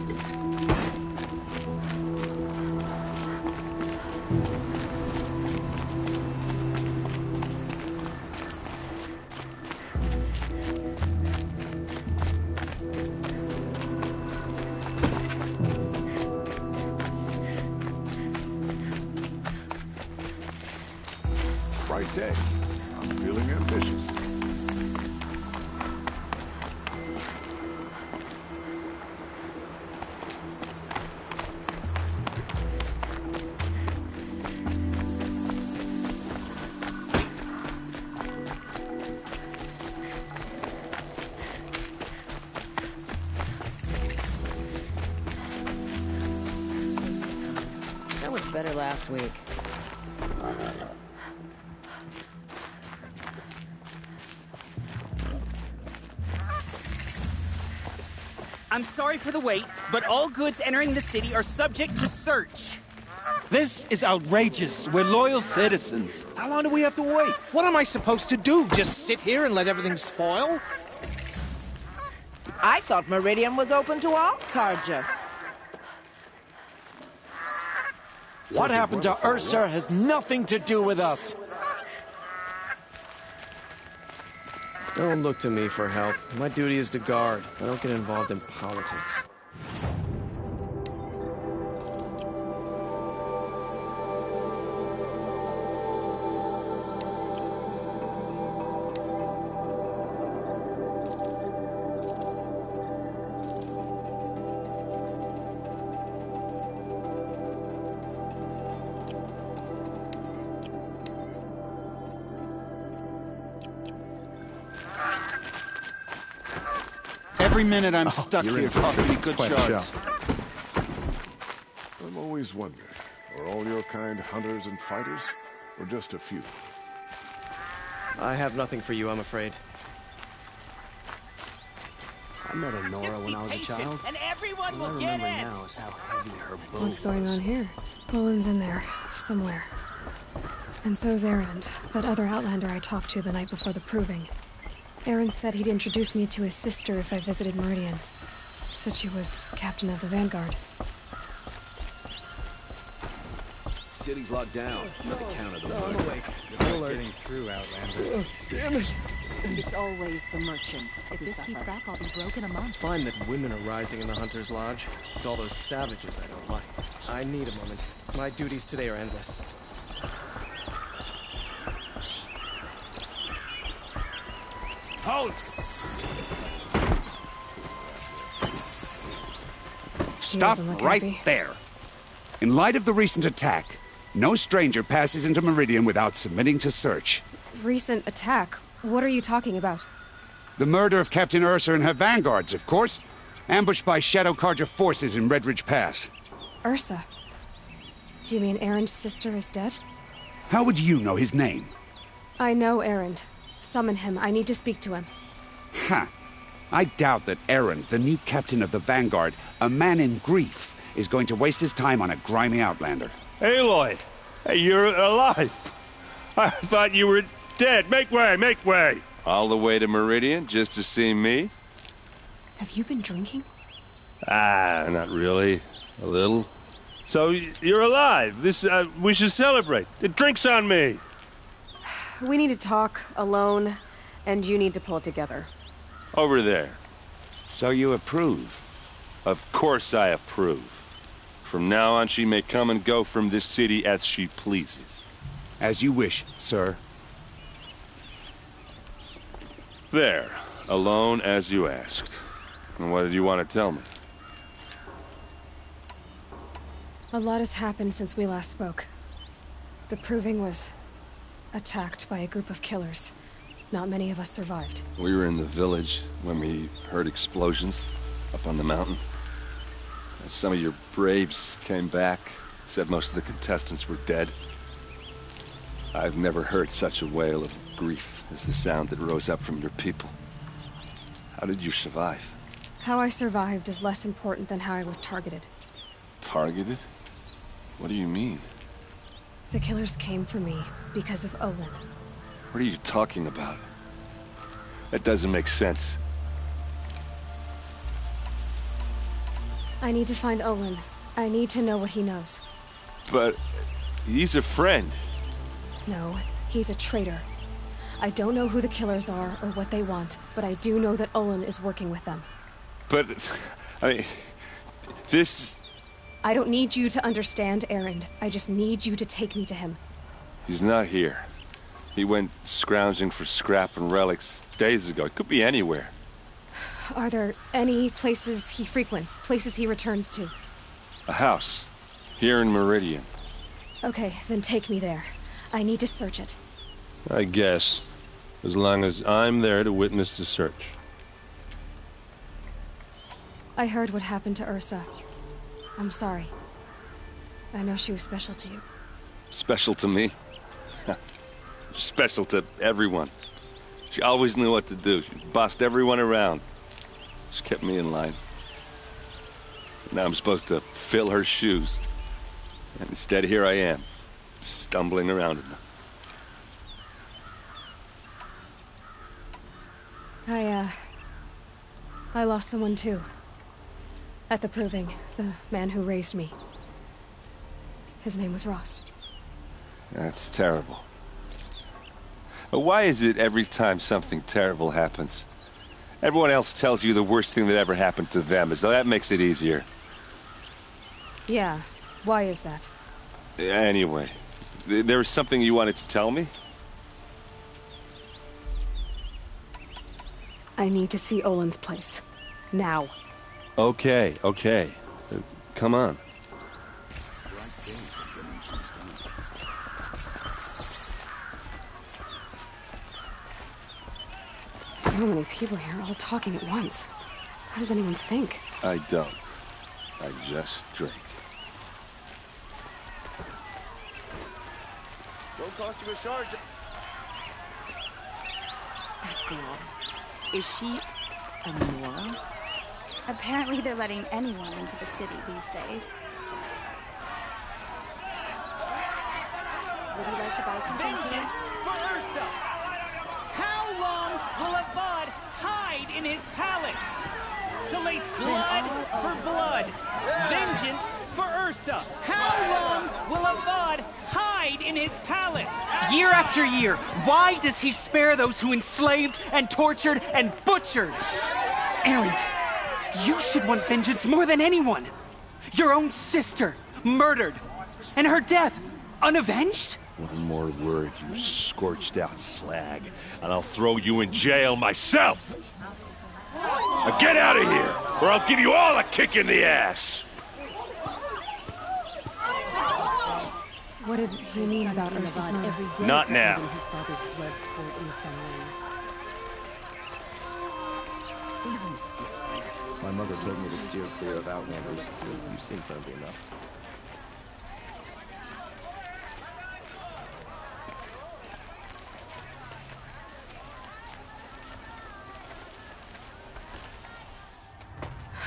Bright day. I'm feeling ambitious. That was better last week. I'm sorry for the wait, but all goods entering the city are subject to search. This is outrageous. We're loyal citizens. How long do we have to wait? What am I supposed to do? Just sit here and let everything spoil? I thought Meridian was open to all Carja. What happened to Ursa has nothing to do with us. Don't look to me for help. My duty is to guard. I don't get involved in politics. Every minute I'm stuck you're here in for costs me trouble. good Quite a shots. I'm always wondering, are all your kind hunters and fighters, or just a few? I have nothing for you, I'm afraid. I met a Nora when I was a child. And everyone All I will get remember in. now is how heavy her bow What's going on here? Olin's in there, somewhere. And so's Erend, that other Outlander I talked to the night before the proving. Erend said he'd introduce me to his sister if I visited Meridian. Said she was captain of the Vanguard. City's locked down. By the count of the wood. You're not getting through, Outlander. Damn it! It's always the merchants. If this keeps up, I'll be broke in a month. It's fine that women are rising in the Hunter's Lodge. It's all those savages I don't like. I need a moment. My duties today are endless. Hold! Stop right there. In light of the recent attack, no stranger passes into Meridian without submitting to search. Recent attack? What are you talking about? The murder of Captain Ursa and her vanguards, of course. Ambushed by Shadow Carja forces in Redridge Pass. Ursa? You mean Erend's sister is dead? How would you know his name? I know Erend. Summon him. I need to speak to him. Ha! I doubt that Aaron, the new captain of the Vanguard, a man in grief, is going to waste his time on a grimy outlander. Aloy! Hey, you're alive! I thought you were dead. Make way, make way! All the way to Meridian just to see me? Have you been drinking? Ah, not really. A little. So, you're alive. This, we should celebrate. The drink's on me. We need to talk alone, and you need to pull it together. Over there. So you approve? Of course I approve. From now on, she may come and go from this city as she pleases. As you wish, sir. There. Alone as you asked. And what did you want to tell me? A lot has happened since we last spoke. The Proving was attacked by a group of killers. Not many of us survived. We were in the village when we heard explosions up on the mountain. Some of your braves came back, said most of the contestants were dead. I've never heard such a wail of grief as the sound that rose up from your people. How did you survive? How I survived is less important than how I was targeted. Targeted? What do you mean? The killers came for me because of Olin. What are you talking about? That doesn't make sense. I need to find Olin. I need to know what he knows. But he's a friend. No, he's a traitor. I don't know who the killers are or what they want, but I do know that Olin is working with them. But, I mean, this... I don't need you to understand, Erend. I just need you to take me to him. He's not here. He went scrounging for scrap and relics days ago. It could be anywhere. Are there any places he frequents, places he returns to? A house. Here in Meridian. Okay, then take me there. I need to search it. I guess. As long as I'm there to witness the search. I heard what happened to Ursa. I'm sorry. I know she was special to you. Special to me? Special to everyone. She always knew what to do. She bossed everyone around. She kept me in line. Now I'm supposed to fill her shoes. And instead, here I am, stumbling around in them. I lost someone too. At the Proving, the man who raised me. His name was Rost. That's terrible. But why is it every time something terrible happens, everyone else tells you the worst thing that ever happened to them, as though that makes it easier? Yeah, why is that? Anyway, there was something you wanted to tell me? I need to see Olin's place. Now. Okay. Come on. So many people here, all talking at once. How does anyone think? I don't. I just drink. Don't cost you a charge. That girl. Is she a Nora? Apparently they're letting anyone into the city these days. Would you like to buy something too? Vengeance for Ursa! How long will Avad hide in his palace? Till they blood for blood. Vengeance for Ursa! How long will Avad hide in his palace? Year after year, why does he spare those who enslaved and tortured and butchered? Erend, you should want vengeance more than anyone. Your own sister, murdered, and her death, unavenged? One more word, you scorched out slag, and I'll throw you in jail myself! Now get out of here, or I'll give you all a kick in the ass! What did he mean about Ursa's murder? Not now. His father's blood sport in the family. My mother told me to steer clear of Outlanders. You seem friendly enough.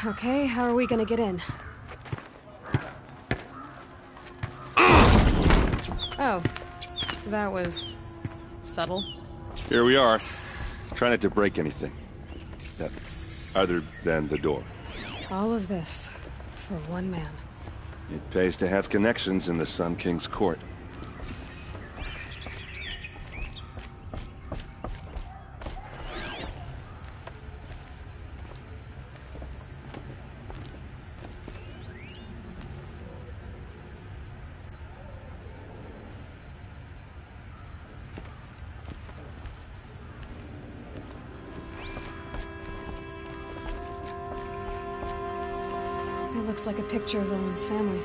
Okay, how are we gonna get in? Oh, that was subtle. Here we are. Try not to break anything. Yeah. Other than the door. All of this for one man. It pays to have connections in the Sun King's court. It looks like a picture of Owen's family.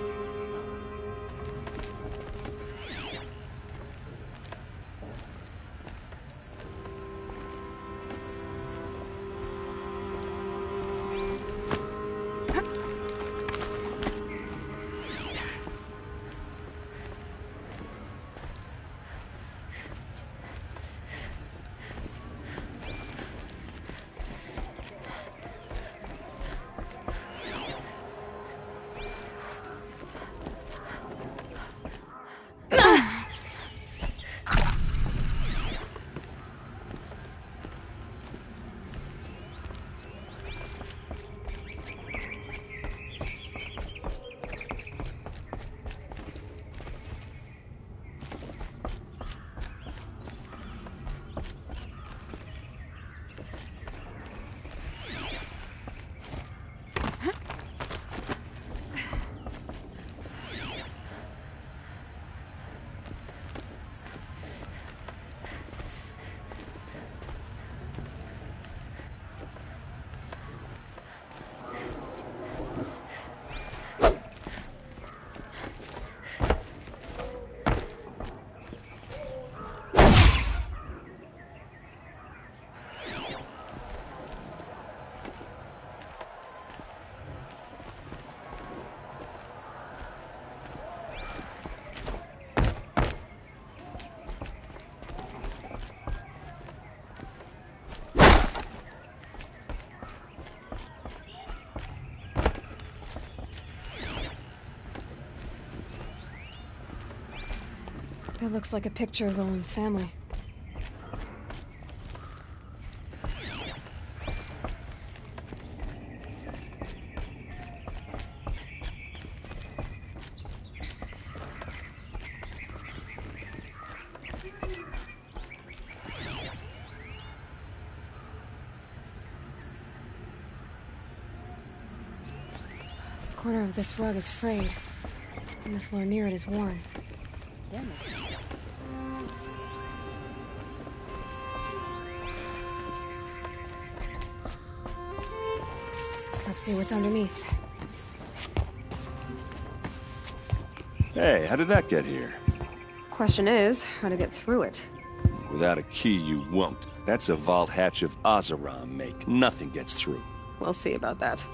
That looks like a picture of Owen's family. The corner of this rug is frayed, and the floor near it is worn. Damn it. Let's see what's underneath. Hey, how did that get here? Question is, how to get through it. Without a key, you won't. That's a vault hatch of Oseram make. Nothing gets through. We'll see about that.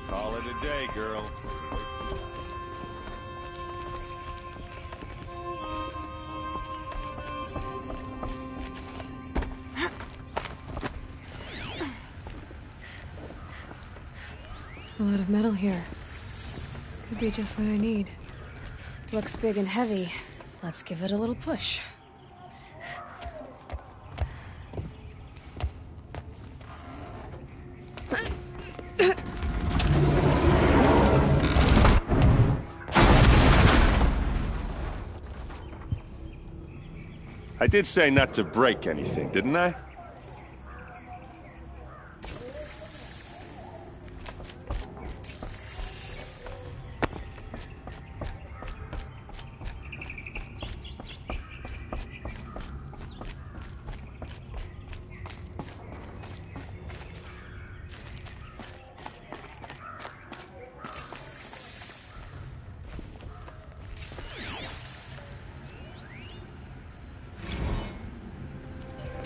Call it a day, girl. A lot of metal here. Could be just what I need. Looks big and heavy. Let's give it a little push. I did say not to break anything, didn't I?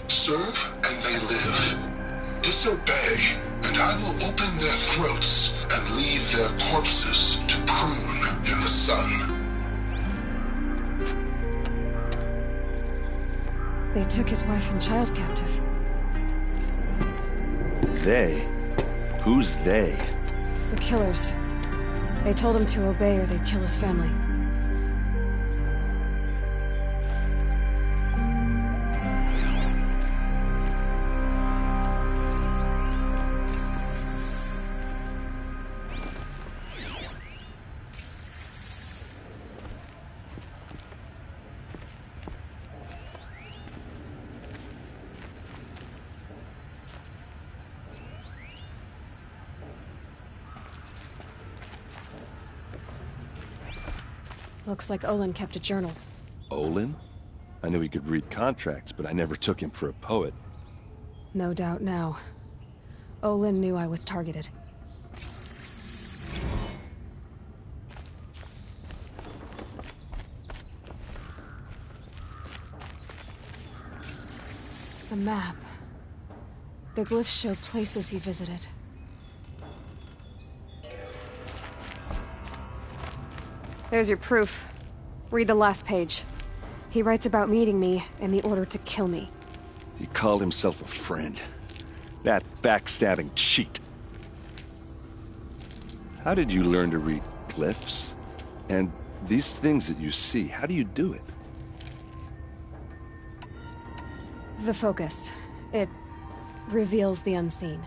Serve and they live. Disobey, and I will open their throats and leave their corpses to prune in the sun. They took his wife and child captive. They? Who's they? The killers. They told him to obey or they'd kill his family. Looks like Olin kept a journal. Olin? I knew he could read contracts, but I never took him for a poet. No doubt now. Olin knew I was targeted. The map. The glyphs show places he visited. There's your proof. Read the last page. He writes about meeting me and the order to kill me. He called himself a friend. That backstabbing cheat. How did you learn to read glyphs? And these things that you see, how do you do it? The focus. It reveals the unseen.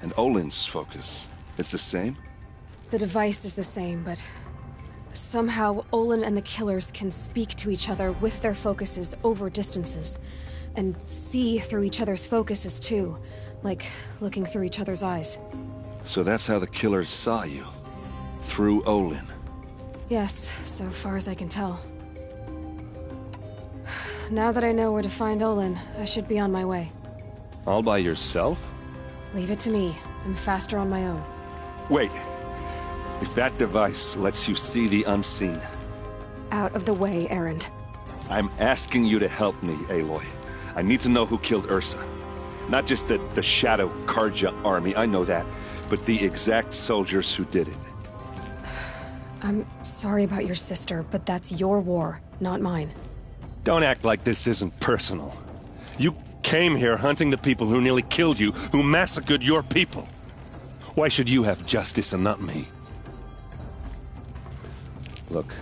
And Olin's focus, it's the same? The device is the same, but somehow Olin and the killers can speak to each other with their focuses over distances. And see through each other's focuses too. Like looking through each other's eyes. So that's how the killers saw you? Through Olin? Yes, so far as I can tell. Now that I know where to find Olin, I should be on my way. All by yourself? Leave it to me. I'm faster on my own. Wait. If that device lets you see the unseen... Out of the way, Erend. I'm asking you to help me, Aloy. I need to know who killed Ursa. Not just the Shadow Carja army, I know that, but the exact soldiers who did it. I'm sorry about your sister, but that's your war, not mine. Don't act like this isn't personal. You came here hunting the people who nearly killed you, who massacred your people. Why should you have justice and not me? Look,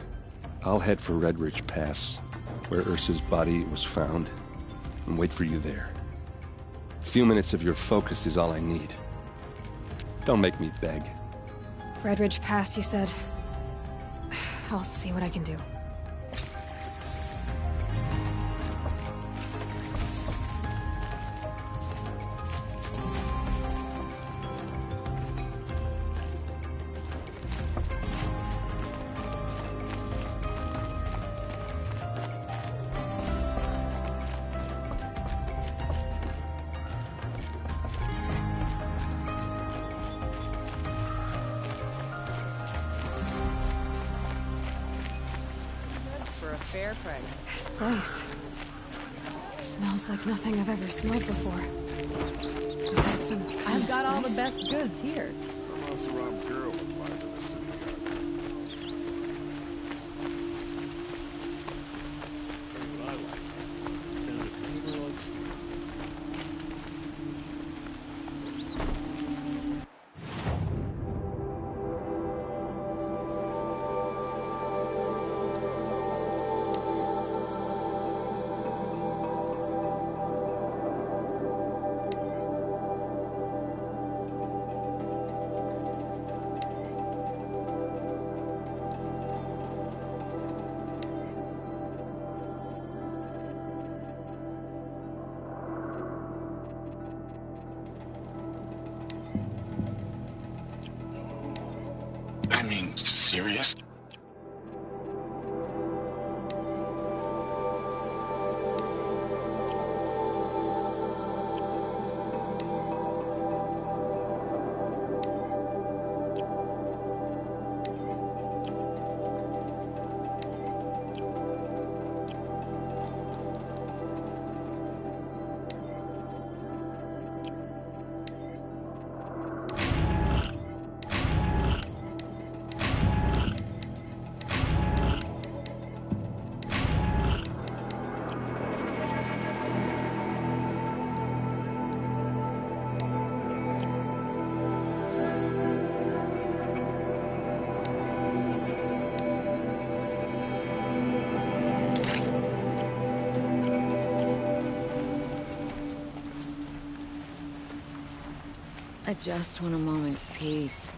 I'll head for Red Ridge Pass, where Ursa's body was found, and wait for you there. A few minutes of your focus is all I need. Don't make me beg. Red Ridge Pass, you said? I'll see what I can do. Fair price. This place smells like nothing I've ever smelled before. Is that some kind I've got all the spice? best goods here. Some else around girl applied to the city guard. I mean, serious? I just want a moment's peace.